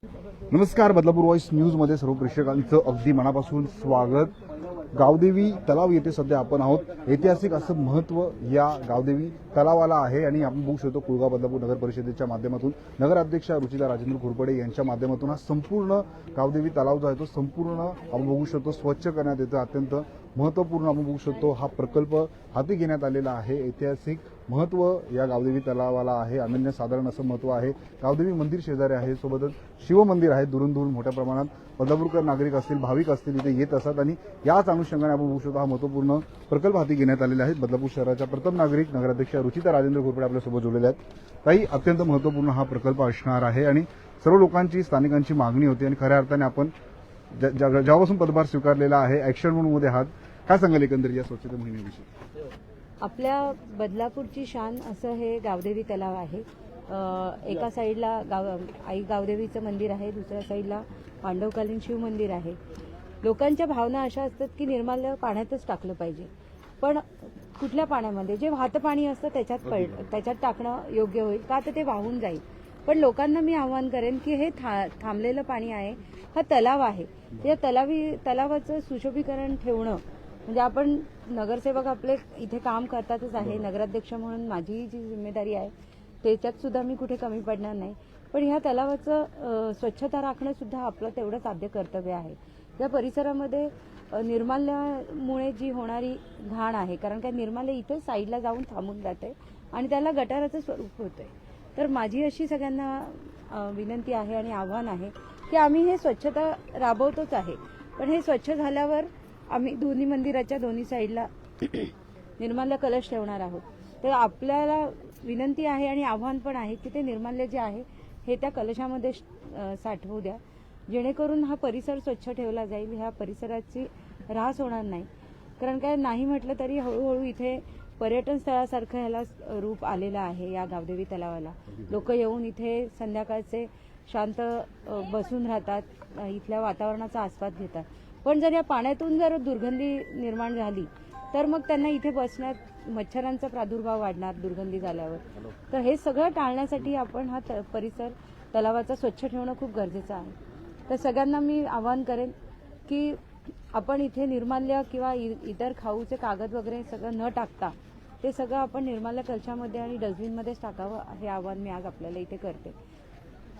नमस्कार, बदलापूर वॉइस न्यूजमध्ये सर्व प्रेक्षकांचं अगदी मनापासून स्वागत। गावदेवी तलाव येथे सध्या आपण आहोत। ऐतिहासिक असं महत्त्व या गावदेवी तलावाला आहे आणि आपण बघू शकतो कुळगाव बदलापूर नगर परिषदेच्या माध्यमातून नगराध्यक्षा रुचिता राजेंद्र घोरपडे यांच्या माध्यमातून हा संपूर्ण गावदेवी तलाव जो आहे तो संपूर्ण आपण बघू शकतो स्वच्छ करण्यात येतो। अत्यंत महत्त्वपूर्ण आपण बघू शकतो हा प्रकल्प हाती घेण्यात आलेला आहे। ऐतिहासिक महत्त्व या गावदेवी तलावाला आहे, अनन्यसाधारण असं महत्त्व आहे। गावदेवी मंदिर शेजारी आहे, सोबतच शिवमंदिर आहे। दुरून दूर मोठ्या प्रमाणात बदलापूरकर नागरिक असतील, भाविक असतील इथे येत असतात आणि याच अनुषंगाने आपण बघू शकतो हा महत्त्वपूर्ण प्रकल्प हाती घेण्यात आलेला आहे। बदलापूर शहराच्या प्रथम नागरिक नगराध्यक्षा रुचिता राजेंद्र घोरपडे आपल्यासोबत जोडलेले आहेत। काही अत्यंत महत्त्वपूर्ण हा प्रकल्प असणार आहे आणि सर्व लोकांची स्थानिकांची मागणी होती आणि खऱ्या अर्थाने आपण जेव्हापासून पदभार स्वीकारलेला आहे ॲक्शन मोडमध्ये आहात, काय सांगाल एकंदरीत या स्वच्छता मोहिमेविषयी? आपल्या बदलापूरची शान असं हे गावदेवी तलाव आहे। एका साईडला आई गावदेवीचं मंदिर आहे, दुसऱ्या साईडला पांडवकालीन शिव मंदिर आहे। लोकांच्या भावना अशा असतात की निर्माल्य पाण्यातच टाकलं पाहिजे, पण कुठल्या पाण्यामध्ये जे वाहतं पाणी असतं त्याच्यात टाकणं योग्य होईल का, तर ते वाहून जाईल। पण लोकांना मी आवाहन करेन की हे थांबलेलं पाणी आहे, हा तलाव आहे, या तलावाचं सुशोभीकरण ठेवणं म्हणजे आपण नगरसेवक आपले इथे काम करतातच आहे। नगराध्यक्ष म्हणून माझी जी जिम्मेदारी आहे त्याच्यात सुद्धा मी कुठे कमी पडणार नाही, पण ह्या तलावाचं स्वच्छता राखणं सुद्धा आपलं तेवढंच आद्य कर्तव्य आहे। या परिसरामध्ये निर्माल्यामुळे जी होणारी घाण आहे, कारण काय निर्माल्य इथे साईडला जाऊन थांबून जाते आणि त्याला गटाराचं स्वरूप होतंय। तर माझी अशी सगळ्यांना विनंती आहे आणि आव्हान आहे की आम्ही हे स्वच्छता राबवतोच आहे, पण हे स्वच्छ झाल्यावर आम्ही दोन्ही मंदिराच्या दोन्ही साईडला निर्माल्य कलश ठेवणार आहोत। तर आपल्याला विनंती आहे आणि आव्हान पण आहे की ते निर्माल्य जे आहे हे त्या कलशामध्ये साठवू द्या, जेणेकरून हा परिसर स्वच्छ ठेवला जाईल, ह्या परिसराची ऱ्हास होणार नाही। कारण काय नाही म्हटलं तरी हळूहळू इथे पर्यटन स्थळासारखं ह्याला रूप आलेलं आहे। या गावदेवी तलावाला लोक येऊन इथे संध्याकाळचे शांत बसून राहतात, इथल्या वातावरणाचा आस्वाद घेतात। पण जर या पाण्यातून जर दुर्गंधी निर्माण झाली तर मग त्यांना इथे बसण्यात मच्छरांचा प्रादुर्भाव वाढणार दुर्गंधी झाल्यावर। तर हे सगळं टाळण्यासाठी आपण हा परिसर तलावाचा स्वच्छ ठेवणं खूप गरजेचं आहे। तर सगळ्यांना मी आवाहन करेन की आपण इथे निर्माल्य किंवा इतर खाऊचे कागद वगैरे सगळं न टाकता ते सगळं आपण निर्माल्य कलशामध्ये आणि डस्टबिनमध्येच टाकावं, हे आवाहन मी आज आपल्याला इथे करते।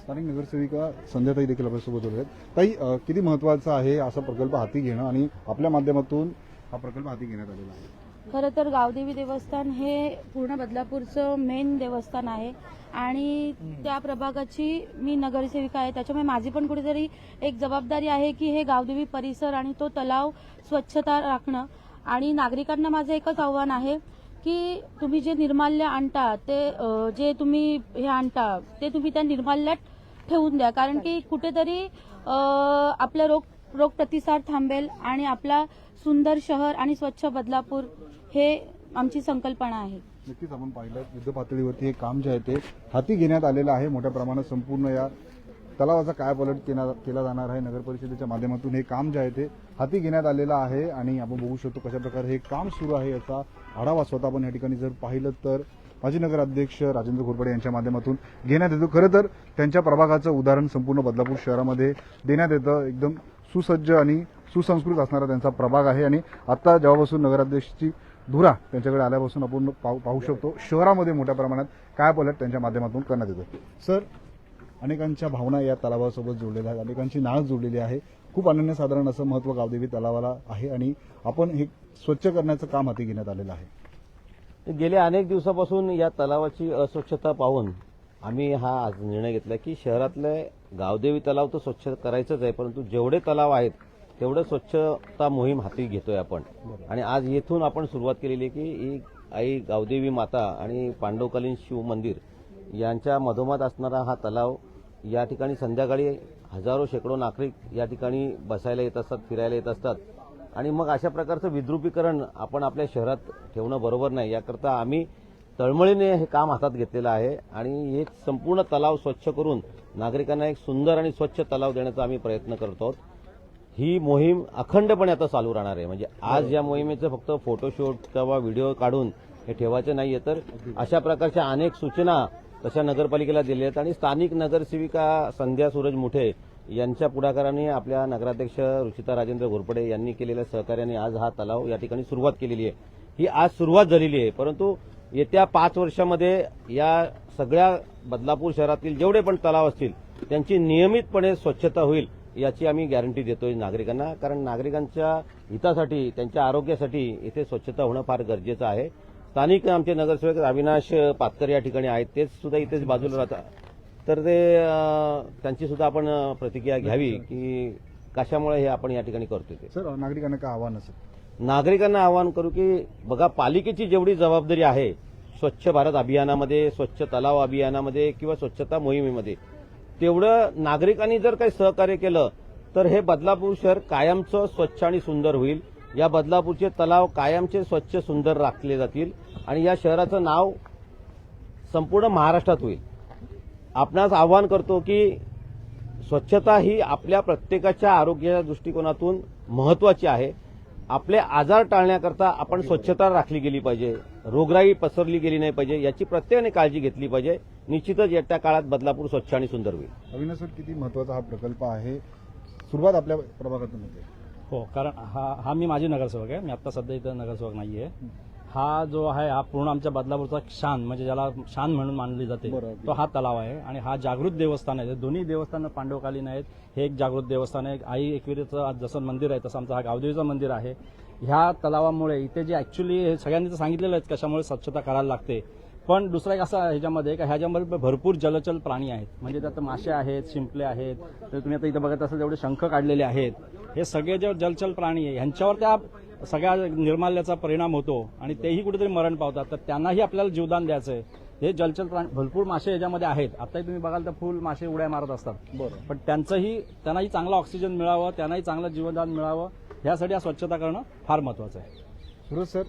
स्थानिक नगरसेविका संध्याताई देखील आपल्यासोबत जोडले आहेत। ताई, किती महत्त्वाचं आहे असा प्रकल्प हाती घेणं आणि आपल्या माध्यमातून हा प्रकल्प हाती घेण्यात आलेला आहे? खरं तर गावदेवी देवस्थान हे पूर्ण बदलापूरचं मेन देवस्थान आहे आणि त्या प्रभागाची मी नगरसेविका आहे, त्याच्यामुळे माझी पण कुठेतरी एक जबाबदारी आहे की हे गावदेवी परिसर आणि तो तलाव स्वच्छता राखणं। आणि नागरिकांना माझं एकच आव्हान आहे की तुम्ही जे निर्माल्य आणता ते जे तुम्ही हे आणता ते तुम्ही त्या निर्माल्यात ठेवून द्या, कारण की कुठेतरी आपलं रोग प्रतिसाद थांबेल आणि आपला सुंदर शहर आणि स्वच्छ बदलापूर हे आमची संकल्पना आहे। नक्कीच आपण पाहिलं युद्ध पातळीवरती हे काम जे आहे ते हाती घेण्यात आलेलं आहे। मोठ्या प्रमाणात संपूर्ण या तलावाचा कायापालट केला जाणार आहे। नगर परिषदेच्या माध्यमातून हे काम जे आहे ते हाती घेण्यात आलेलं आहे आणि आपण बघू शकतो कशा प्रकारे हे काम सुरू आहे याचा आढावा स्वतः आपण या ठिकाणी जर पाहिलं तर माजी नगराध्यक्ष राजेंद्र घोरपडे यांच्या माध्यमातून घेण्यात येतो। खरं तर त्यांच्या प्रभागाचं उदाहरण संपूर्ण बदलापूर शहरामध्ये देण्यात येतं। एकदम सुसज्ज आणि सुसंस्कृत असणारा त्यांचा प्रभाग आहे आणि आता जेव्हापासून नगराध्यक्षची धुरा त्यांच्याकडे आल्यापासून आपण पाहू शकतो शहरामध्ये मोठ्या प्रमाणात कायापालट त्यांच्या माध्यमातून करण्यात येतो। सर, अनेकांच्या भावना या तलावासोबत जोडलेल्या आहेत, अनेकांची नाळ जोडलेली आहे। खूप अनन्यसाधारण असं महत्त्व गावदेवी तलावाला आहे आणि आपण हे स्वच्छ करण्याचं काम हाती घेण्यात आलेलं आहे। गेल्या अनेक दिवसापासून या तलावाची अस्वच्छता पाहून आम्ही हा आज निर्णय घेतला की शहरातले गावदेवी तलाव तर स्वच्छ करायचंच आहे, परंतु जेवढे तलाव आहेत तेवढं स्वच्छता मोहीम हाती घेतोय आपण। आणि आज येथून आपण सुरुवात केलेली आहे की ही आई गावदेवी माता आणि पांडवकालीन शिव मंदिर यांच्या मधोमध असणारा हा तलाव, या ठिकाणी संध्याकाळी हजारो शेकडो नागरिक या ठिकाणी बसायला येत असतात, फिरायला येत असतात आणि मग अशा प्रकारचं विद्रुपीकरण आपण आपल्या शहरात ठेवणं बरोबर नाही। याकरता आम्ही तळमळीने हे काम हातात घेतलेलं आहे आणि हे संपूर्ण तलाव स्वच्छ करून नागरिकांना एक सुंदर आणि स्वच्छ तलाव देण्याचा आम्ही प्रयत्न करतो आहोत। ही मोहीम अखंडपणे आता चालू राहणार आहे। म्हणजे आज या मोहिमेचं फक्त फोटोशूट किंवा व्हिडिओ काढून हे ठेवायचं नाहीये, तर अशा प्रकारच्या अनेक सूचना तशा नगरपालिकेला दिल्या आहेत आणि स्थानिक नगरसेविका संध्या सूरज मुठे यांच्या पुढाकाराने आपल्या नगराध्यक्ष रुचिता राजेंद्र घोरपडे यांनी केलेल्या सहकार्याने आज हा तलाव या ठिकाणी सुरुवात केलेली आहे. ही आज सुरुवात झालेली आहे, परंतु येत्या 5 वर्षामध्ये या सगळ्या बदलापूर शहरातील जेवढे पण तलाव असतील त्यांची नियमितपणे स्वच्छता होईल याची आम्ही गॅरंटी देतोय नागरिकांना. कारण नागरिकांच्या हितासाठी, त्यांच्या आरोग्यासाठी इथे स्वच्छता होणं फार गरजेचं आहे. स्थानिक आमचे नगरसेवक अविनाश पातकर या ठिकाणी आहेत, तेच सुद्धा इथेच बाजूला राहतात. तर ते त्यांची सुद्धा आपण प्रतिक्रिया घ्यावी की कशामुळे हे आपण या ठिकाणी करतोय ते. सर, नागरिकांना काय आव्हान असेल? नागरिकांना आवाहन करू की बघा, पालिकेची जेवढी जबाबदारी आहे स्वच्छ भारत अभियानामध्ये, स्वच्छ तलाव अभियानामध्ये किंवा स्वच्छता मोहिमेमध्ये, तेवढं नागरिकांनी जर काही सहकार्य केलं तर हे बदलापूर शहर कायमचं स्वच्छ आणि सुंदर होईल. या बदलापूरचे तलाव कायमचे स्वच्छ सुंदर राखले जातील आणि या शहराचं नाव संपूर्ण महाराष्ट्रात होईल. आपणास आवाहन करतो की स्वच्छता ही आपल्या प्रत्येकाच्या आरोग्याच्या दृष्टिकोनातून महत्वाची आहे. आपले आजार टाळण्याकरता आपण स्वच्छता राखली गेली पाहिजे, रोगराई पसरली गेली नाही पाहिजे, याची प्रत्येकाने काळजी घेतली पाहिजे. निश्चितच येत्या काळात बदलापूर स्वच्छ आणि सुंदर होईल. अविनाश सर, किती महत्वाचा हा प्रकल्प आहे, सुरुवात आपल्या प्रभागातून होते. हो, कारण हा मी माझी नगरसेवक आहे. मी आता सध्या इथं नगरसेवक नाहीये. हा जो आहे हा पूर्ण आमच्या बदलापूरचा शान, म्हणजे ज्याला शान म्हणून मानली जाते, तो हा तलाव आहे. आणि हा जागृत देवस्थान आहे. दोन्ही देवस्थान पांडवकालीन आहेत. हे एक जागृत देवस्थान आहे. आई एकविरेचं जसं मंदिर आहे तसं आमचं हा गावदेवीचं मंदिर आहे. ह्या तलावामुळे इथे जे ऍक्च्युली सगळ्यांनी तर सांगितलेलं आहे कशामुळे स्वच्छता करायला लागते, पण दुसरा एक असा ह्याच्यामध्ये का ह्याच्यामध्ये भरपूर जलचल प्राणी आहेत. म्हणजे त्यात मासे आहेत, शिंपले आहेत. तर तुम्ही आता इथं बघत असाल जेवढे शंख काढलेले आहेत, हे सगळे जे जलचल प्राणी आहे ह्यांच्यावर त्या सगळ्या निर्माल्याचा परिणाम होतो आणि तेही कुठेतरी मरण पावतात. तर त्यांनाही आपल्याला जीवदान द्यायचं आहे. हे जलचल प्राणी भरपूर मासे याच्यामध्ये आहेत. आताही तुम्ही बघाल तर फुल मासे उड्या मारत असतात. पण त्यांनाही चांगला ऑक्सिजन मिळावं, त्यांनाही चांगलं जीवदान मिळावं, यासाठी हा स्वच्छता करणं फार महत्वाचं आहे. सुरज सर,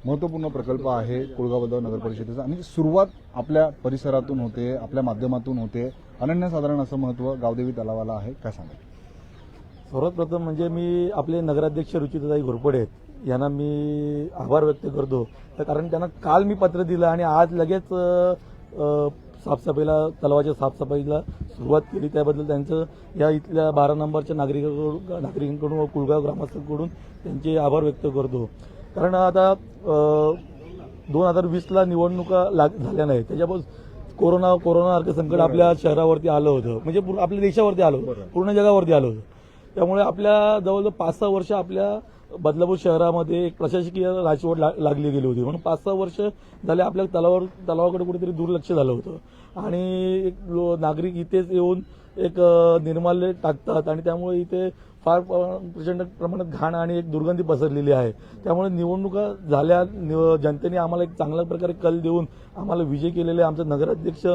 महत्वपूर्ण प्रकल्प आहे कुळगाव नगर परिषदेचा आणि सुरुवात आपल्या परिसरातून होते, आपल्या माध्यमातून होते. अनन्यसाधारण असं महत्व गावदेवी तलावाला आहे, काय सांगा? सर्वात प्रथम म्हणजे मी आपले नगराध्यक्ष रुचिताताई घोरपडे आहेत यांना मी आभार व्यक्त करतो. कारण त्यांना काल मी पत्र दिलं आणि आज लगेच साफसफाईला, तलावाच्या साफसफाईला सुरुवात केली. त्याबद्दल त्यांचं या इथल्या 12 नंबरच्या नागरिकांकडून व कुळगाव ग्रामस्थांकडून त्यांचे आभार व्यक्त करतो. कारण आता 2020ला निवडणुका झाल्या नाहीत, त्याच्यापासून कोरोना संकट आपल्या शहरावरती आलं होतं, म्हणजे आपल्या देशावरती आलं होतं, पूर्ण जगावरती आलं होतं. त्यामुळे आपल्या जवळजवळ 5-6 वर्ष आपल्या बदलापूर शहरामध्ये एक प्रशासकीय राजवट लागली गेली होती. म्हणून 5-6 वर्ष झाले आपल्या तलावाकडे कुठेतरी दुर्लक्ष झालं होतं आणि एक नागरिक इथेच येऊन एक निर्माल्य टाकतात आणि त्यामुळे इथे फार प्रचंड प्रमाणात घाण आणि एक दुर्गंधी पसरलेली आहे. त्यामुळे निवडणुका झाल्या, जनतेने आम्हाला एक चांगल्या प्रकारे कल देऊन आम्हाला विजय केलेले आमचे नगराध्यक्ष,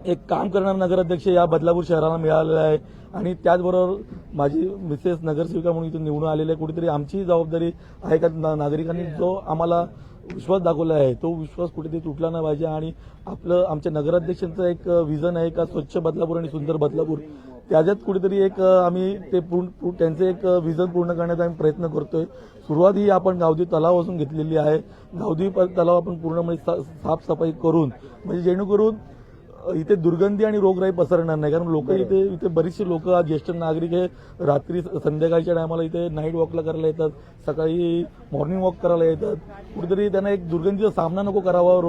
एक काम करणारा नगराध्यक्ष या बदलापूर शहराला मिळालेला आहे. आणि त्याचबरोबर माझी मिसेस नगरसेविका म्हणून इथून निवडून आलेले आहे. कुठेतरी आमची जबाबदारी आहे का नागरिकांनी जो आम्हाला विश्वास दाखवला आहे तो विश्वास कुठेतरी तुटला नाही पाहिजे. आणि आमच्या नगराध्यक्षांचं एक विजन आहे का स्वच्छ बदलापूर आणि सुंदर बदलापूर, त्याच्यात कुठेतरी एक आम्ही ते त्यांचे एक विजन पूर्ण करण्याचा आम्ही प्रयत्न करतोय. सुरुवात ही आपण गावदेवी तलावापासून घेतलेली आहे. गावदेवी तलाव आपण पूर्णपणे साफसफाई करून, म्हणजे जेणेकरून इथे दुर्गंधी आणि रोगराई पसरणार नाही. कारण लोक इथे बरीचशी लोक, ज्येष्ठ नागरिक हे रात्री संध्याकाळच्या टायमाला इथे नाईट वॉकला करायला येतात, सकाळी मॉर्निंग वॉक करायला येतात. कुठेतरी त्यांना एक दुर्गंधीचा सामना नको करावा,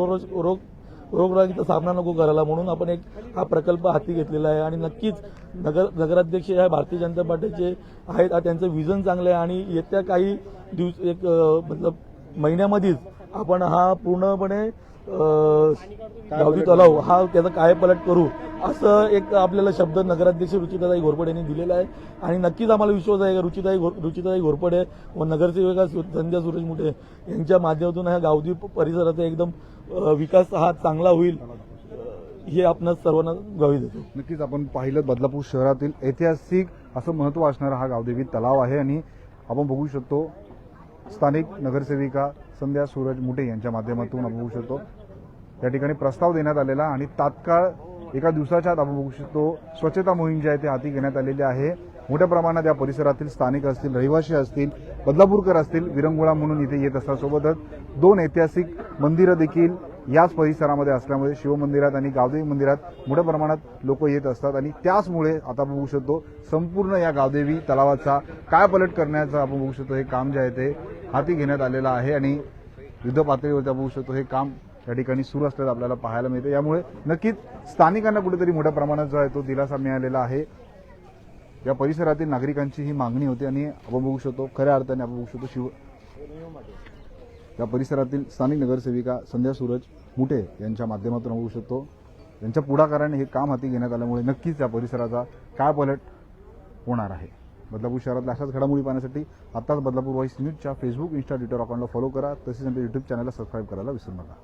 रोगराईचा सामना नको करायला, म्हणून आपण एक हा प्रकल्प हाती घेतलेला आहे. आणि नक्कीच नगराध्यक्ष हे भारतीय जनता पार्टीचे आहेत, त्यांचं विजन चांगलं आहे आणि येत्या काही मतलब महिन्यामध्येच आपण हा पूर्णपणे गावदेवी तलाव हा त्याचा कायापालट करू, असं एक आपल्याला शब्द नगराध्यक्ष रुचिताताई घोरपडे यांनी दिलेला आहे. आणि नक्कीच आम्हाला विश्वास आहे की रुचिताताई घोरपडे व नगरसेविका संध्या सूरज मुठे यांच्या माध्यमातून ह्या गावदेवी परिसराचा एकदम विकास हा चांगला होईल हे आपण सर्वांना ग्वाही देतो. नक्कीच आपण पाहिलं बदलापूर शहरातील ऐतिहासिक असं महत्व असणारा हा गावदेवी तलाव आहे आणि आपण बघू शकतो स्थानिक नगरसेविका संध्या सूरज मुठे यांच्या माध्यमातून आपण बघू शकतो या ठिकाणी प्रस्ताव देण्यात आलेला आणि तात्काळ एका दिवसाच्या आत आपण बघू शकतो स्वच्छता मोहीम जी आहे ती हाती घेण्यात आलेली आहे. मोठ्या प्रमाणात या परिसरातील स्थानिक असतील, रहिवासी असतील, बदलापूरकर असतील, विरंगुळा म्हणून इथे येत असतात. सोबतच 2 ऐतिहासिक मंदिरं देखील याच परिसरामध्ये असल्यामुळे शिवमंदिरात आणि गावदेवी मंदिरात मोठ्या प्रमाणात लोक येत असतात आणि त्याचमुळे आता आपण बघू शकतो संपूर्ण या गावदेवी तलावाचा कायापालट करण्याचं आपण बघू शकतो हे काम जे आहे ते हाती घेण्यात आलेलं आहे आणि युद्ध पातळीवरती आपण बघू शकतो हे काम या ठिकाणी सुरू असल्याचं आपल्याला पाहायला मिळते. यामुळे नक्कीच स्थानिकांना कुठेतरी मोठ्या प्रमाणात जो आहे तो दिलासा मिळालेला आहे. या परिसरातील नागरिकांची ही मागणी होती आणि आपण बघू शकतो खऱ्या अर्थाने आपण बघू शकतो या परिसरातील स्थानिक नगरसेविका संध्या सूरज मुठे यांच्या माध्यमातून बघू शकतो यांच्या पुढाकाराने हे काम हाती घेण्यात आल्यामुळे नक्कीच या परिसराचा कायापालट होणार आहे. बदलापूर शहरातल्या अशाच घडामोडी पाहण्यासाठी आताच बदलापूर व्हॉइस न्यूजच्या फेसबुक, इंस्टा, ट्विटर अकाउंटला फॉलो करा. तसेच आमच्या युट्यूब चॅनलला सबस्क्राईब करायला विसरू नका.